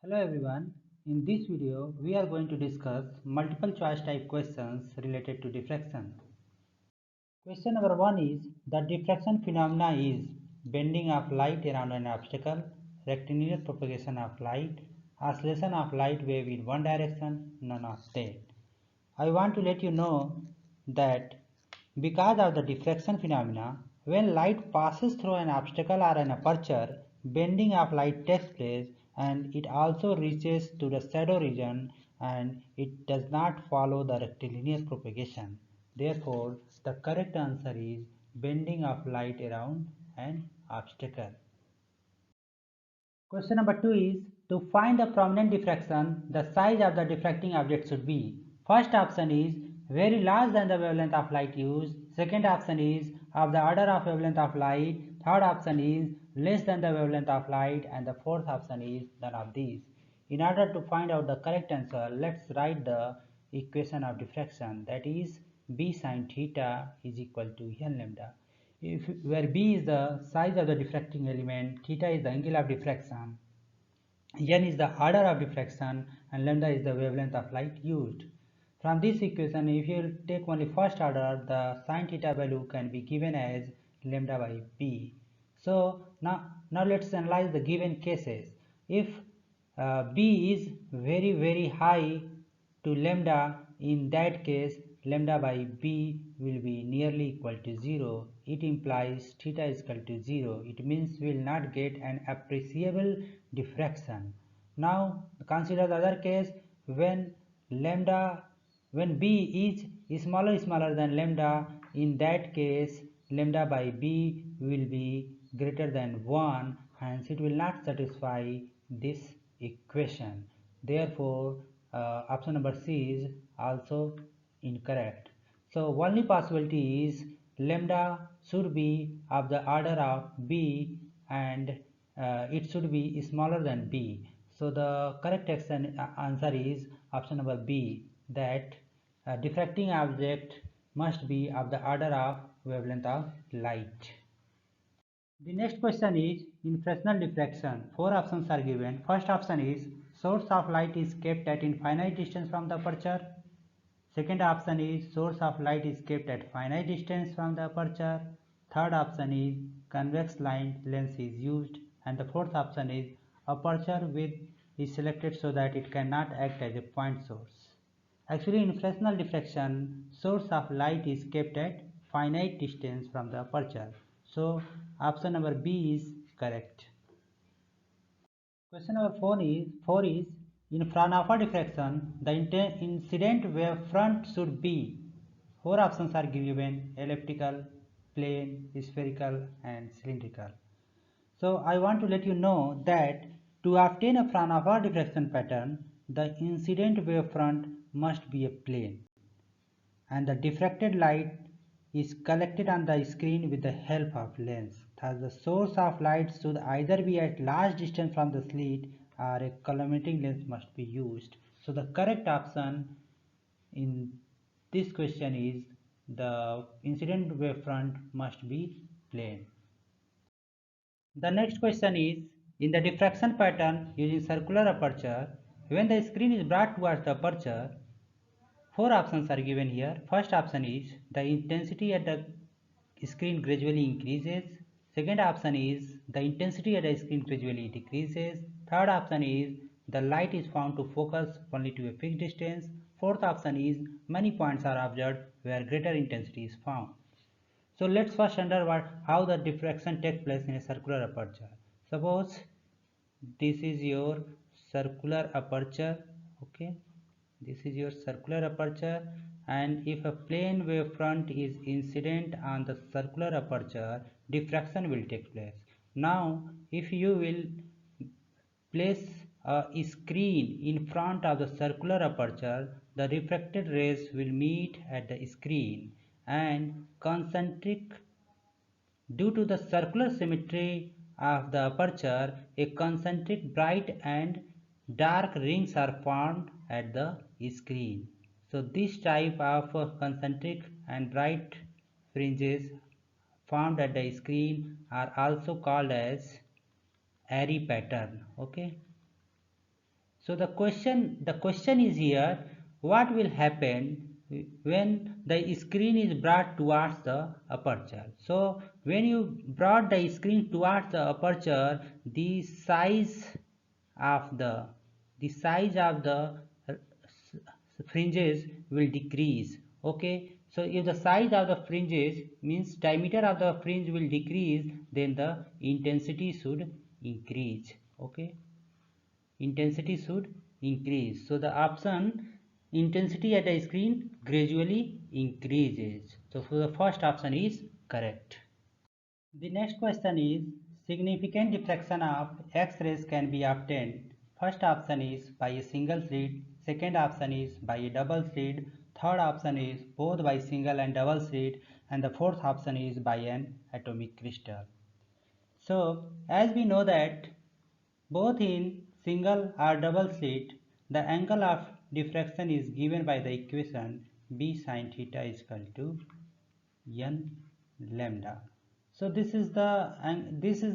Hello everyone. In this video, we are going to discuss multiple choice type questions related to diffraction. Question number 1 is, the diffraction phenomena is bending of light around an obstacle, rectilinear propagation of light, oscillation of light wave in one direction, none of that. I want to let you know that because of the diffraction phenomena, when light passes through an obstacle or an aperture, bending of light takes place and it also reaches to the shadow region and it does not follow the rectilinear propagation. Therefore, the correct answer is bending of light around an obstacle. Question number 2 is, to find the prominent diffraction, the size of the diffracting object should be. First option is very large than the wavelength of light used. Second option is of the order of wavelength of light. Third option is less than the wavelength of light. And the fourth option is none of these. In order to find out the correct answer, let's write the equation of diffraction, that is b sine theta is equal to n lambda. Where b is the size of the diffracting element, theta is the angle of diffraction, n is the order of diffraction, and lambda is the wavelength of light used. From this equation, if you take only first order, the sine theta value can be given as lambda by b. So now let's analyze the given cases. If b is very high to lambda, in that case lambda by b will be nearly equal to 0. It implies theta is equal to 0. It means we will not get an appreciable diffraction. Now consider the other case when b is smaller than lambda. In that case lambda by b will be greater than 1, hence it will not satisfy this equation. Therefore option number C is also incorrect. So only possibility is lambda should be of the order of b and it should be smaller than b. So the correct answer is option number B, that diffracting object must be of the order of wavelength of light. The next question is, in Fresnel diffraction, four options are given. First option is, source of light is kept at infinite distance from the aperture. Second option is, source of light is kept at finite distance from the aperture. Third option is, convex line lens is used. And the fourth option is, aperture width is selected so that it cannot act as a point source. Actually, in Fresnel diffraction, source of light is kept at finite distance from the aperture. So option number B is correct. Question number 4 is, in Fraunhofer diffraction, the incident wave front should be. Four options are given: elliptical, plane, spherical, and cylindrical. So I want to let you know that to obtain a Fraunhofer diffraction pattern, the incident wave front must be a plane, and the diffracted light is collected on the screen with the help of lens. Thus, the source of light should either be at large distance from the slit or a collimating lens must be used. So the correct option in this question is the incident wave front must be plane. The next question is, in the diffraction pattern using circular aperture, when the screen is brought towards the aperture, four options are given here. First option is, the intensity at the screen gradually increases. Second option is, the intensity at the screen gradually decreases. Third option is, the light is found to focus only to a fixed distance. Fourth option is, many points are observed where greater intensity is found. So let's first understand how the diffraction takes place in a circular aperture. Suppose this is your circular aperture, okay, this is your circular aperture, and if a plane wave front is incident on the circular aperture, diffraction will take place. Now if you will place a screen in front of the circular aperture, the refracted rays will meet at the screen and concentric. Due to the circular symmetry of the aperture, a concentric bright and dark rings are formed at the screen. So this type of concentric and bright fringes formed at the screen are also called as airy pattern. Okay. So the question is here, what will happen when the screen is brought towards the aperture? So when you brought the screen towards the aperture, the size of the fringes will decrease. Okay, so if the size of the fringes means diameter of the fringe will decrease, then the intensity should increase. Okay, intensity should increase. So the option intensity at the screen gradually increases. So the first option is correct. The next question is, significant diffraction of X-rays can be obtained. First option is by a single slit, second option is by a double slit, third option is both by single and double slit, and the fourth option is by an atomic crystal. So as we know that both in single or double slit, the angle of diffraction is given by the equation b sin theta is equal to n lambda. So this is the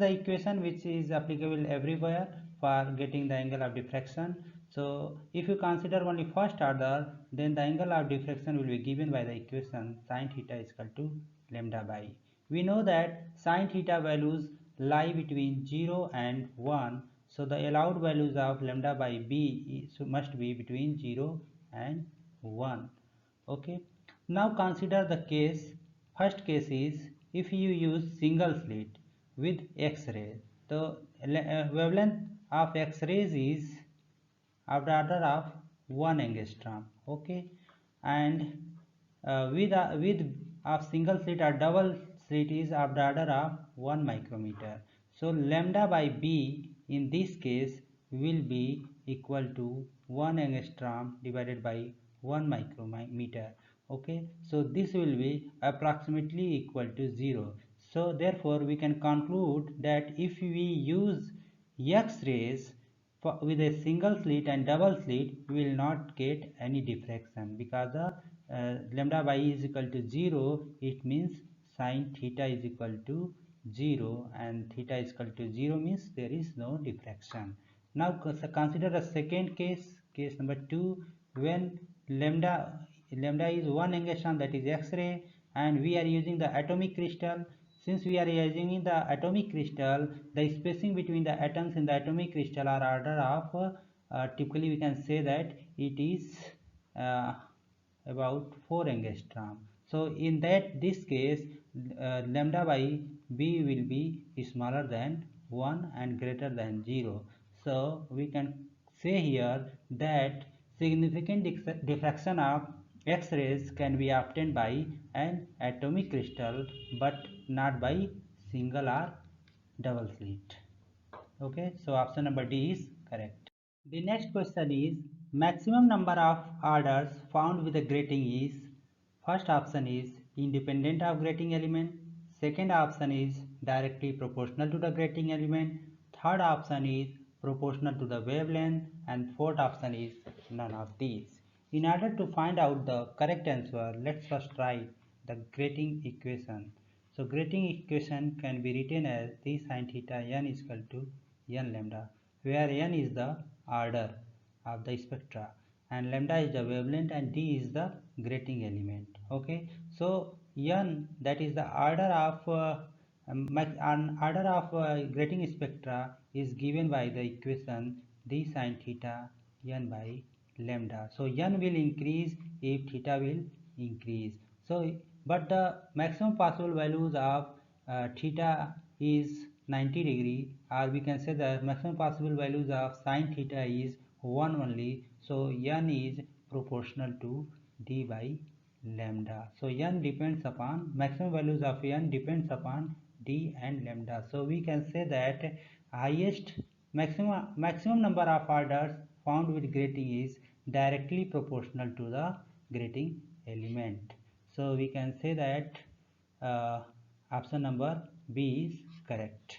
equation which is applicable everywhere for getting the angle of diffraction. So if you consider only first order, then the angle of diffraction will be given by the equation sin theta is equal to lambda by. We know that sin theta values lie between 0 and 1. So the allowed values of lambda by b must be between 0 and 1. Okay. Now consider the case. First case is if you use single slit with X-ray. The wavelength of X-rays is of the order of 1 angstrom. Okay, and with of single slit or double slit is of the order of 1 micrometer. So lambda by b in this case will be equal to 1 angstrom divided by 1 micrometer. Okay, so this will be approximately equal to 0. So therefore we can conclude that if we use X-rays with a single slit and double slit, we will not get any diffraction because the lambda by is equal to 0. It means sin theta is equal to 0, and theta is equal to 0 means there is no diffraction. Now consider a second case, case number 2, when lambda is 1 angstrom, that is X-ray, and we are using the atomic crystal. Since we are using the atomic crystal, the spacing between the atoms in the atomic crystal are order of typically we can say that it is about 4 angstrom. So in this case, lambda by b will be smaller than 1 and greater than 0. So we can say here that significant diffraction of X-rays can be obtained by an atomic crystal but not by single or double slit. Okay, so option number D is correct. The next question is, maximum number of orders found with a grating is, first option is independent of grating element, second option is directly proportional to the grating element, third option is proportional to the wavelength, and fourth option is none of these. In order to find out the correct answer, let's first write the grating equation. So grating equation can be written as d sin theta n is equal to n lambda, where n is the order of the spectra and lambda is the wavelength and d is the grating element. Okay, so n, that is the order of grating spectra, is given by the equation d sin theta n by lambda. So n will increase if theta will increase. So but the maximum possible values of theta is 90 degree, or we can say the maximum possible values of sin theta is 1 only. So n is proportional to d by lambda. So n depends upon, maximum values of n depends upon d and lambda. So we can say that highest maximum number of orders found with grating is directly proportional to the grating element. So we can say that option number B is correct.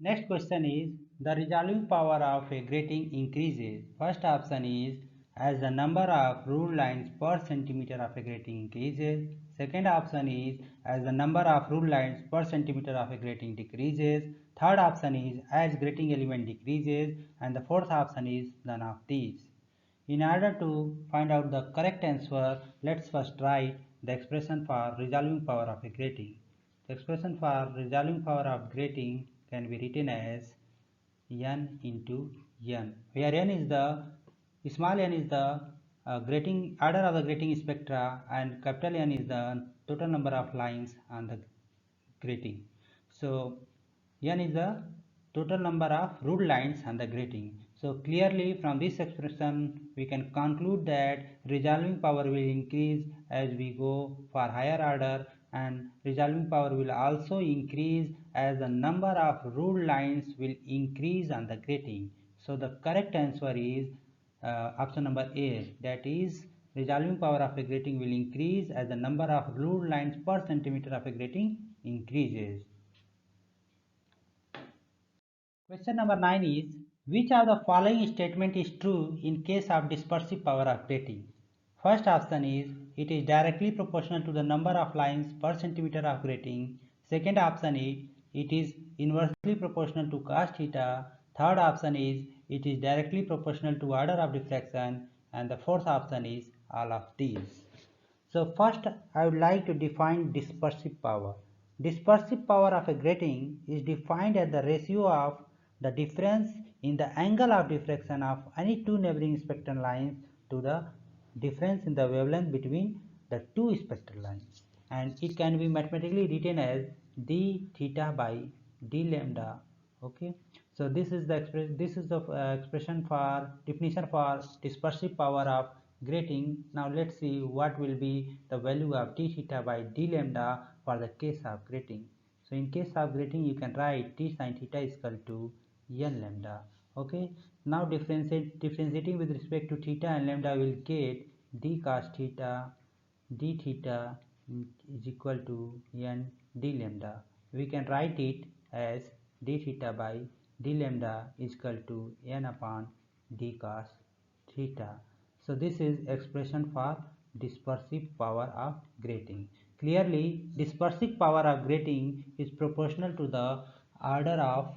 Next question is, the resolving power of a grating increases. First option is as the number of ruled lines per centimeter of a grating increases. Second option is as the number of ruled lines per centimeter of a grating decreases. third option is as grating element decreases, and the fourth option is none of these. In order to find out the correct answer, let's first write the expression for resolving power of a grating. The expression for resolving power of grating can be written as n into n, where n is the small n is the grating order of the grating spectra, and capital N is the total number of lines on the grating. So n is the total number of ruled lines on the grating. So clearly from this expression we can conclude that resolving power will increase as we go for higher order, and resolving power will also increase as the number of ruled lines will increase on the grating. So the correct answer is option number A, that is resolving power of a grating will increase as the number of ruled lines per centimeter of a grating increases. Question number 9 is, which of the following statement is true in case of dispersive power of grating? First option is, it is directly proportional to the number of lines per centimeter of grating. Second option is, it is inversely proportional to cos theta. Third option is, it is directly proportional to order of diffraction. And the fourth option is all of these. So first I would like to define dispersive power. Dispersive power of a grating is defined as the ratio of the difference in the angle of diffraction of any two neighboring spectral lines to the difference in the wavelength between the two spectral lines, and it can be mathematically written as d theta by d lambda. Okay, so this is the expression for definition for dispersive power of grating. Now let's see what will be the value of d theta by d lambda for the case of grating. So in case of grating you can write d sin theta is equal to n lambda. Okay, now differentiating with respect to theta and lambda will get d cos theta d theta is equal to n d lambda. We can write it as d theta by d lambda is equal to n upon d cos theta. So this is expression for dispersive power of grating. Clearly dispersive power of grating is proportional to the order of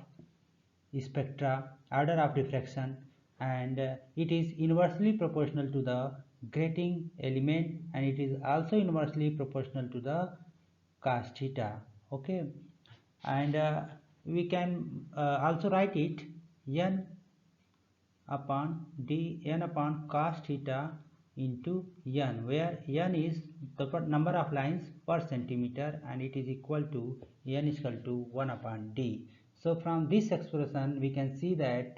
spectra, order of diffraction, and it is inversely proportional to the grating element, and it is also inversely proportional to the cos theta. Okay, and we can also write it n upon cos theta into n, where n is the number of lines per centimeter and it is equal to n is equal to 1 upon d. So from this expression we can see that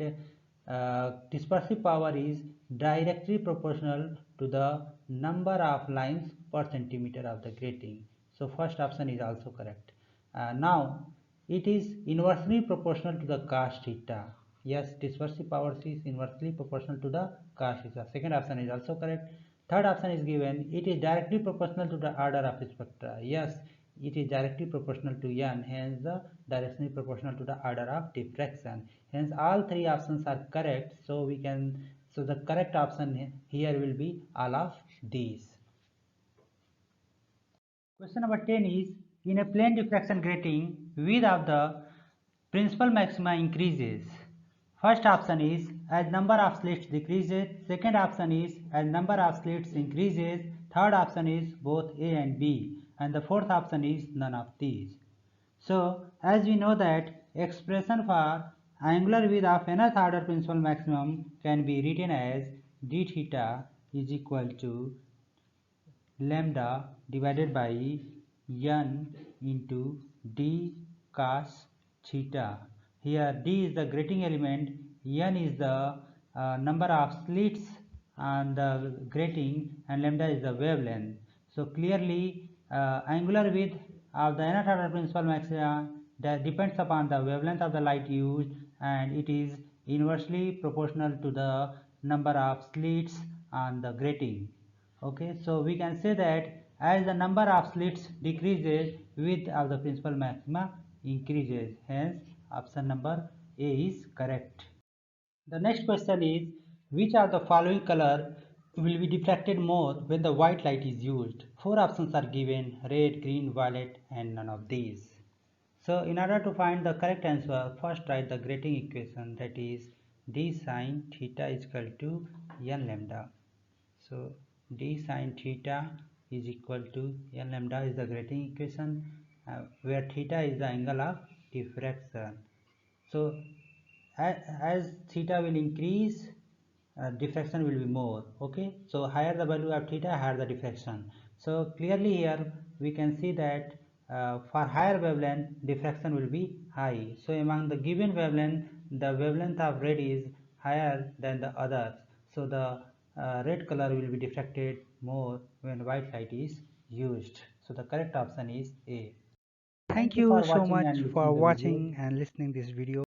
dispersive power is directly proportional to the number of lines per centimeter of the grating. So first option is also correct. Now it is inversely proportional to the cos theta. Yes, dispersive power is inversely proportional to the cos theta. Second option is also correct. Third option is given, it is directly proportional to the order of spectra. Yes, it is directly proportional to n, hence the directionally proportional to the order of diffraction. Hence all three options are correct. So the correct option here will be all of these. Question number 10 is, in a plane diffraction grating, width of the principal maxima increases. First option is as number of slits decreases. Second option is as number of slits increases. Third option is both A and B. And the fourth option is none of these. So as we know that expression for angular width of nth order principal maximum can be written as d theta is equal to lambda divided by n into d cos theta. Here d is the grating element, n is the number of slits on the grating, and lambda is the wavelength. So clearly angular width of the nth order principal maxima that depends upon the wavelength of the light used, and it is inversely proportional to the number of slits on the grating. Okay, so we can say that as the number of slits decreases, width of the principal maxima increases. Hence option number A is correct. The next question is, which of the following color will be diffracted more when the white light is used? Four options are given: red, green, violet, and none of these. So in order to find the correct answer, first write the grating equation, that is d sine theta is equal to n lambda. So d sine theta is equal to n lambda is the grating equation, where theta is the angle of diffraction. So as theta will increase, diffraction will be more. Okay, so higher the value of theta, higher the diffraction. So clearly here we can see that for higher wavelength, diffraction will be high. So among the given wavelength, the wavelength of red is higher than the others. So the red color will be diffracted more when white light is used. So the correct option is A. Thank Thank you you for so watching much and for listening the video. watching and listening this video.